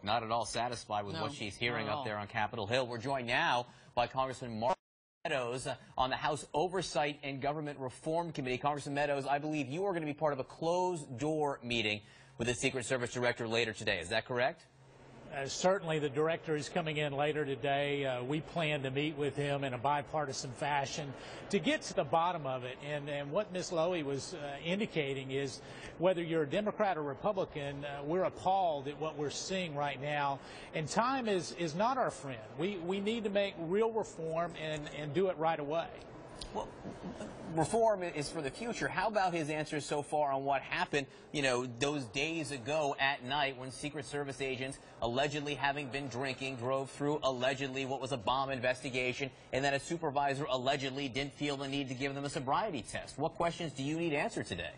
not at all satisfied with what she's hearing up there on Capitol Hill. We're joined now by Congressman Meadows on the House Oversight and Government Reform Committee. Congressman Meadows, I believe you are going to be part of a closed-door meeting with the Secret Service Director later today. Is that correct? Certainly the director is coming in later today. We plan to meet with him in a bipartisan fashion to get to the bottom of it. And what Ms. Lowy was indicating is whether you're a Democrat or Republican, we're appalled at what we're seeing right now. And time is not our friend. We need to make real reform and do it right away. Well, reform is for the future. How about his answers so far on what happened, those days ago at night when Secret Service agents, allegedly having been drinking, drove through allegedly what was a bomb investigation, and that a supervisor allegedly didn't feel the need to give them a sobriety test? What questions do you need answered today?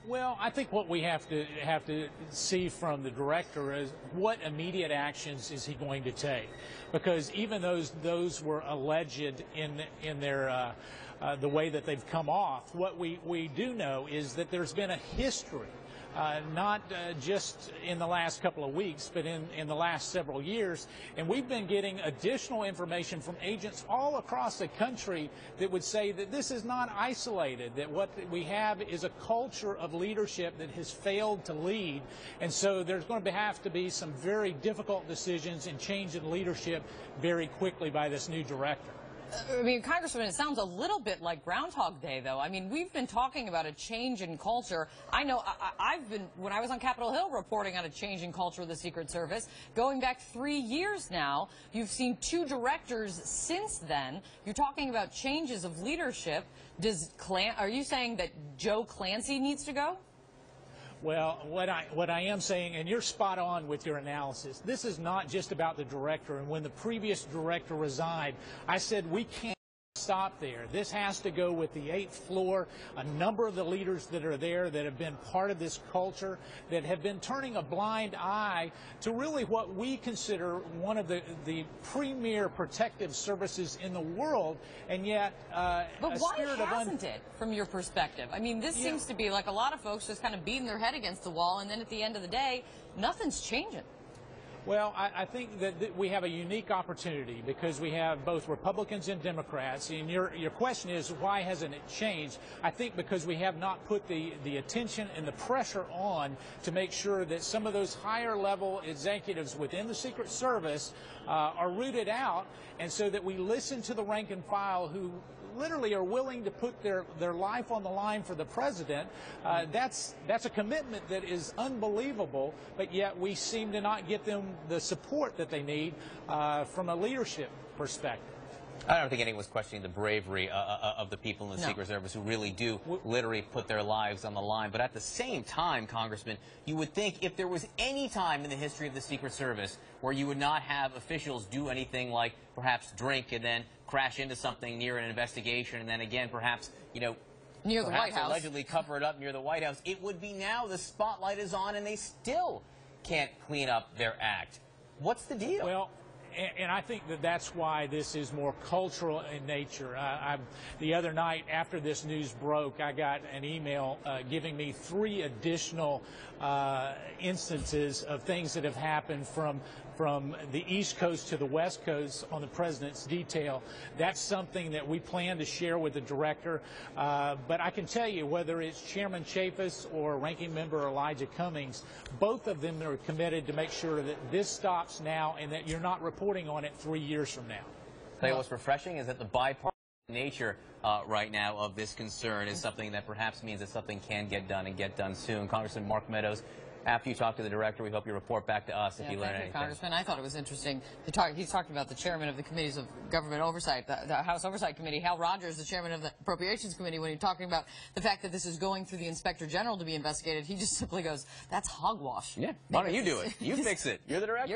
Well, I think what we have to see from the director is what immediate actions is he going to take, because even those were alleged in their the way that they've come off. What we do know is that there's been a history. Not just in the last couple of weeks, but in the last several years. And we've been getting additional information from agents all across the country that would say that this is not isolated, that what we have is a culture of leadership that has failed to lead. And so there's going to have to be some very difficult decisions and change in leadership very quickly by this new director. I mean, Congressman, it sounds a little bit like Groundhog Day, though. I mean, we've been talking about a change in culture. I know I've been, when I was on Capitol Hill, reporting on a change in culture of the Secret Service. Going back 3 years now, you've seen 2 directors since then. You're talking about changes of leadership. Are you saying that Joe Clancy needs to go? Well, what I am saying, and you're spot on with your analysis, this is not just about the director. And when the previous director resigned, I said we can't stop there. This has to go with the 8th floor. A number of the leaders that are there that have been part of this culture, that have been turning a blind eye to really what we consider one of the premier protective services in the world, and yet but why hasn't it, from your perspective? I mean, this seems to be like a lot of folks just kind of beating their head against the wall, and then at the end of the day, nothing's changing. Well, I think that we have a unique opportunity because we have both Republicans and Democrats. And your question is, why hasn't it changed? I think because we have not put the attention and the pressure on to make sure that some of those higher level executives within the Secret Service are rooted out, and so that we listen to the rank and file who literally are willing to put their life on the line for the president. That's a commitment that is unbelievable, but yet we seem to not get them the support that they need from a leadership perspective. I don't think anyone was questioning the bravery of the people in the Secret Service who really do literally put their lives on the line. But at the same time, Congressman, you would think if there was any time in the history of the Secret Service where you would not have officials do anything like perhaps drink and then crash into something near an investigation and then again perhaps, near the White House, allegedly cover it up near the White House, it would be now the spotlight is on and they still can't clean up their act. What's the deal? Well, and I think that that's why this is more cultural in nature. The other night, after this news broke, I got an email giving me 3 additional instances of things that have happened from the East Coast to the West Coast on the president's detail. That's something that we plan to share with the director. But I can tell you, whether it's Chairman Chaffetz or Ranking Member Elijah Cummings, both of them are committed to make sure that this stops now and that you're not reporting on it 3 years from now. Tell you what's refreshing is that the bipartisan nature right now of this concern is something that perhaps means that something can get done and get done soon. Congressman Mark Meadows, after you talk to the director, we hope you report back to us if you learn anything. Congressman, I thought it was interesting to talk. He's talking about the chairman of the committees of government oversight, the House Oversight Committee, Hal Rogers, the chairman of the Appropriations Committee. When he's talking about the fact that this is going through the Inspector General to be investigated, he just simply goes, "That's hogwash." Yeah. Why don't you do it? You fix it. You're the director.